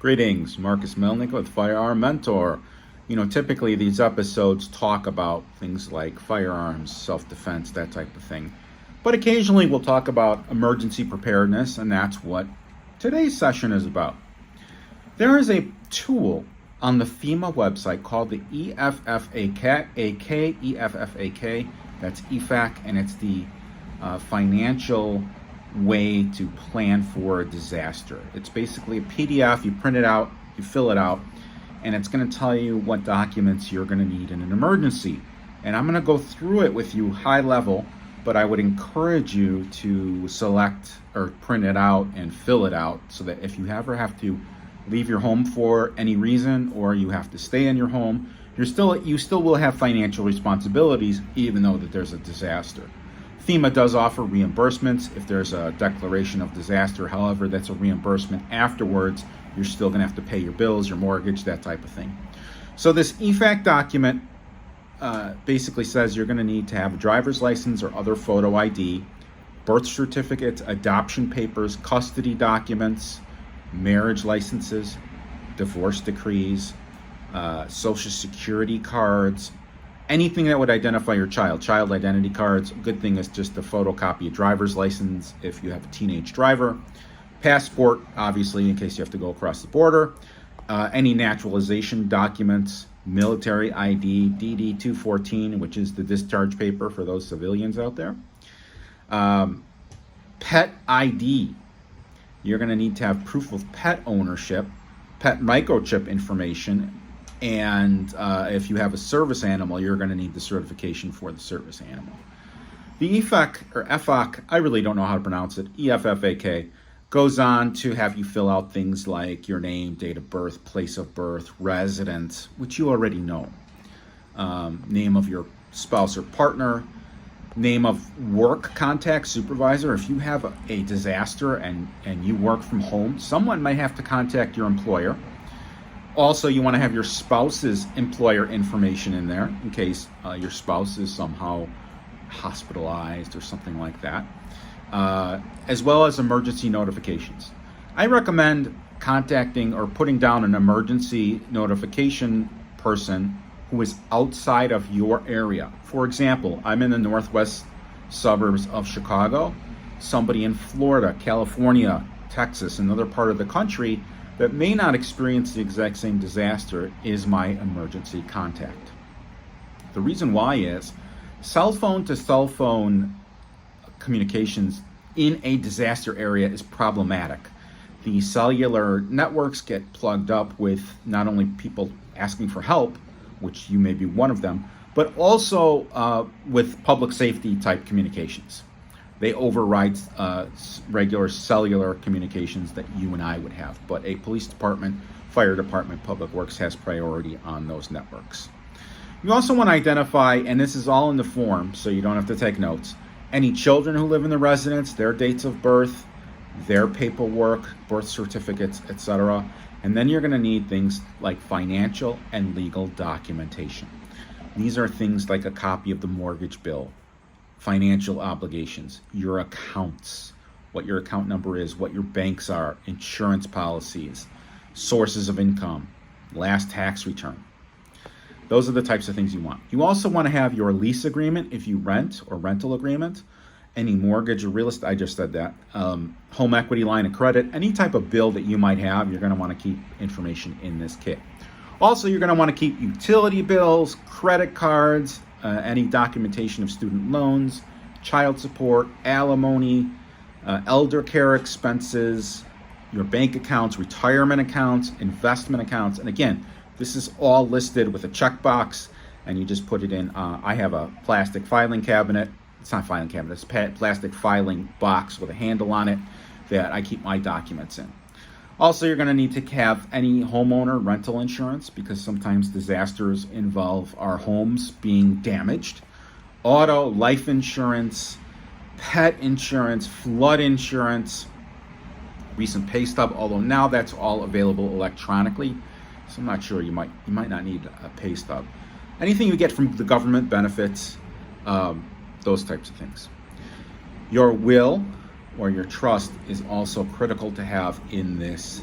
Greetings, Marcus Melnick with Firearm Mentor. Typically these episodes talk about things like firearms, self-defense, that type of thing. But occasionally we'll talk about emergency preparedness, and that's what today's session is about. There is a tool on the FEMA website called the EFFAK, EFFAK, that's EFFAK, and it's the financial way to plan for a disaster. It's basically a PDF. You print it out, you fill it out, and it's going to tell you what documents you're going to need in an emergency. And I'm going to go through it with you high level, but I would encourage you to select or print it out and fill it out so that if you ever have to leave your home for any reason, or you have to stay in your home, you still will have financial responsibilities even though that there's a disaster. FEMA does offer reimbursements if there's a declaration of disaster. However, that's a reimbursement afterwards. You're still going to have to pay your bills, your mortgage, that type of thing. So this EFFAK document basically says you're going to need to have a driver's license or other photo ID, birth certificates, adoption papers, custody documents, marriage licenses, divorce decrees, social security cards, anything that would identify your child identity cards. Good thing is just a photocopy of driver's license if you have a teenage driver, passport, obviously, in case you have to go across the border, any naturalization documents, military ID, DD-214, which is the discharge paper for those civilians out there, pet ID. You're going to need to have proof of pet ownership, pet microchip information, and if you have a service animal, you're going to need the certification for the service animal. The EFFAK, or EFFAK, I really don't know how to pronounce it, EFFAK, goes on to have you fill out things like your name, date of birth, place of birth, residence, which you already know, name of your spouse or partner, name of work contact, supervisor. If you have a disaster and you work from home, someone might have to contact your employer. Also, you want to have your spouse's employer information in there in case your spouse is somehow hospitalized or something like that, as well as emergency notifications. I recommend contacting or putting down an emergency notification person who is outside of your area. For example, I'm in the northwest suburbs of Chicago. Somebody in Florida, California, Texas, another part of the country that may not experience the exact same disaster is my emergency contact. The reason why is cell phone to cell phone communications in a disaster area is problematic. The cellular networks get plugged up with not only people asking for help, which you may be one of them, but also with public safety type communications. They override regular cellular communications that you and I would have. But a police department, fire department, public works has priority on those networks. You also want to identify, and this is all in the form, so you don't have to take notes, any children who live in the residence, their dates of birth, their paperwork, birth certificates, etc. And then you're going to need things like financial and legal documentation. These are things like a copy of the mortgage bill, financial obligations, your accounts, what your account number is, what your banks are, insurance policies, sources of income, last tax return. Those are the types of things you want. You also want to have your lease agreement if you rent, or rental agreement, any mortgage or real estate, I just said that, home equity line of credit, any type of bill that you might have, you're going to want to keep information in this kit. Also, you're going to want to keep utility bills, credit cards, any documentation of student loans, child support, alimony, elder care expenses, your bank accounts, retirement accounts, investment accounts. And again, this is all listed with a checkbox, and you just put it in. I have a plastic filing cabinet. It's not a filing cabinet, it's a plastic filing box with a handle on it that I keep my documents in. Also, you're going to need to have any homeowner rental insurance because sometimes disasters involve our homes being damaged. Auto, life insurance, pet insurance, flood insurance, recent pay stub, although now that's all available electronically. So I'm not sure, you might not need a pay stub. Anything you get from the government benefits, those types of things. Your will or your trust is also critical to have in this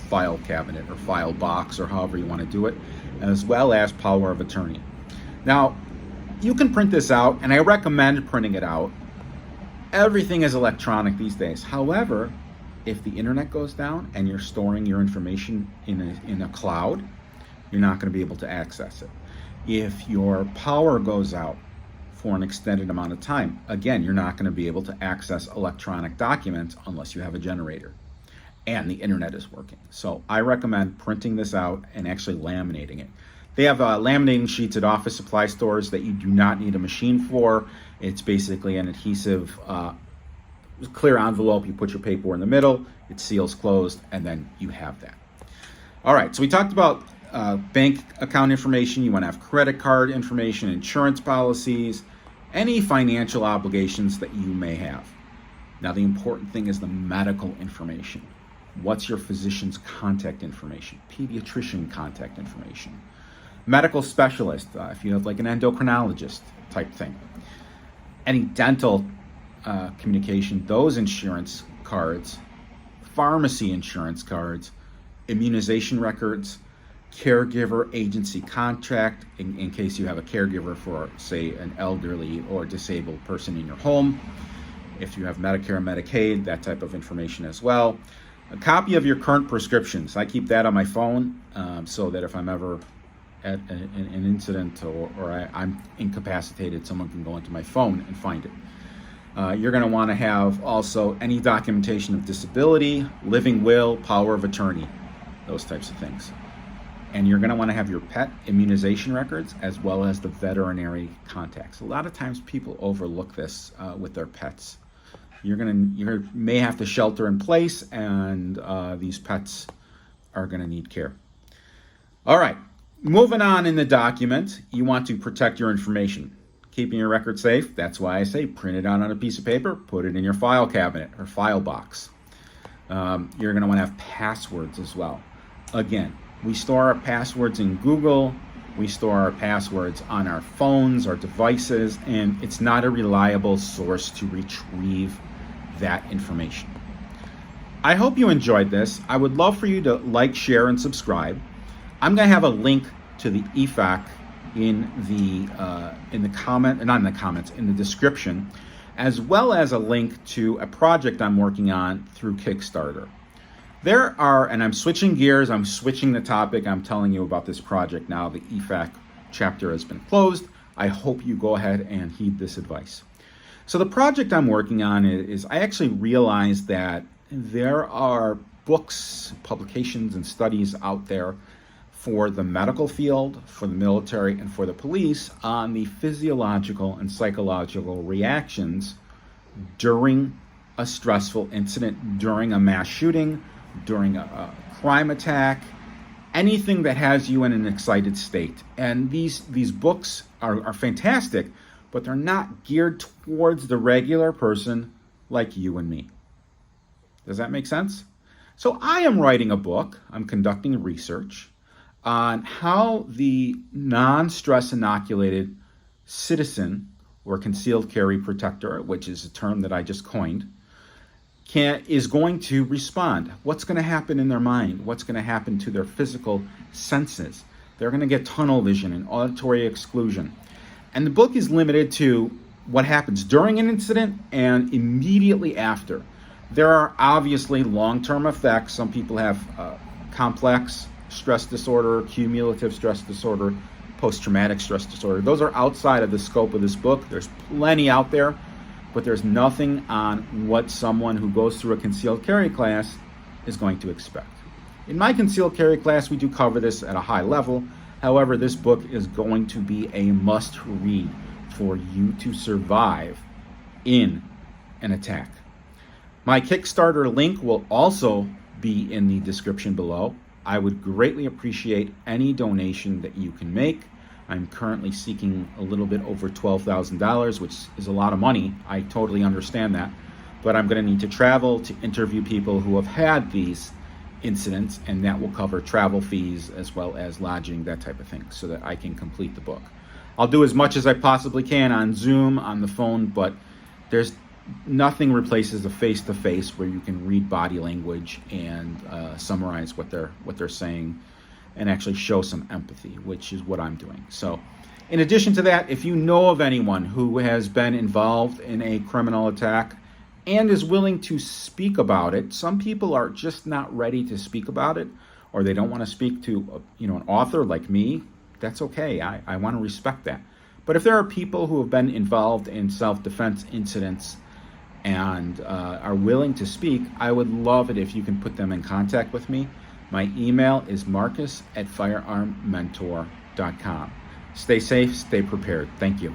file cabinet or file box, or however you want to do it, as well as power of attorney. Now, you can print this out, and I recommend printing it out. Everything is electronic these days. However, if the internet goes down and you're storing your information in a cloud, you're not going to be able to access it. If your power goes out for an extended amount of time, again, you're not going to be able to access electronic documents unless you have a generator and the internet is working. So I recommend printing this out and actually laminating it. They have laminating sheets at office supply stores that you do not need a machine for. It's basically an adhesive clear envelope. You put your paper in the middle, it seals closed, and then you have that. All right, so we talked about bank account information. You want to have credit card information, insurance policies, any financial obligations that you may have. Now, the important thing is the medical information. What's your physician's contact information? Pediatrician contact information. Medical specialist, if you have like an endocrinologist type thing. Any dental communication, those insurance cards, pharmacy insurance cards, immunization records, caregiver agency contract in case you have a caregiver for, say, an elderly or disabled person in your home. If you have Medicare and Medicaid, that type of information as well. A copy of your current prescriptions. I keep that on my phone so that if I'm ever at an incident or I'm incapacitated, someone can go into my phone and find it. You're going to want to have also any documentation of disability, living will, power of attorney, those types of things. And you're going to want to have your pet immunization records as well as the veterinary contacts. A lot of times people overlook this with their pets. You may have to shelter in place, and these pets are going to need care. All right, moving on in the document, you want to protect your information. Keeping your record safe, that's why I say print it out on a piece of paper, put it in your file cabinet or file box. You're going to want to have passwords as well. Again, we store our passwords in Google, we store our passwords on our phones, our devices, and it's not a reliable source to retrieve that information. I hope you enjoyed this. I would love for you to like, share, and subscribe. I'm going to have a link to the EFFAK in the description, as well as a link to a project I'm working on through Kickstarter. And I'm switching gears, I'm switching the topic, I'm telling you about this project now. The EFFAK chapter has been closed. I hope you go ahead and heed this advice. So the project I'm working on is I actually realized that there are books, publications, and studies out there for the medical field, for the military, and for the police on the physiological and psychological reactions during a stressful incident, during a mass shooting, during a crime attack, anything that has you in an excited state. And these books are fantastic, but they're not geared towards the regular person like you and me. Does that make sense? So I am writing a book, I'm conducting research on how the non-stress inoculated citizen or concealed carry protector, which is a term that I just coined, is going to respond. What's going to happen in their mind? What's going to happen to their physical senses? They're going to get tunnel vision and auditory exclusion. And the book is limited to what happens during an incident and immediately after. There are obviously long-term effects. Some people have complex stress disorder, cumulative stress disorder, post-traumatic stress disorder. Those are outside of the scope of this book. There's plenty out there, but there's nothing on what someone who goes through a concealed carry class is going to expect. In my concealed carry class, we do cover this at a high level. However, this book is going to be a must-read for you to survive in an attack. My Kickstarter link will also be in the description below. I would greatly appreciate any donation that you can make. I'm currently seeking a little bit over $12,000, which is a lot of money. I totally understand that. But I'm going to need to travel to interview people who have had these incidents, and that will cover travel fees as well as lodging, that type of thing, so that I can complete the book. I'll do as much as I possibly can on Zoom, on the phone, but there's nothing replaces a face-to-face where you can read body language and summarize what they're saying and actually show some empathy, which is what I'm doing. So in addition to that, if you know of anyone who has been involved in a criminal attack and is willing to speak about it, some people are just not ready to speak about it, or they don't want to speak to an author like me. That's okay. I want to respect that. But if there are people who have been involved in self-defense incidents and are willing to speak, I would love it if you can put them in contact with me. My email is marcus@firearmmentor.com. Stay safe, stay prepared. Thank you.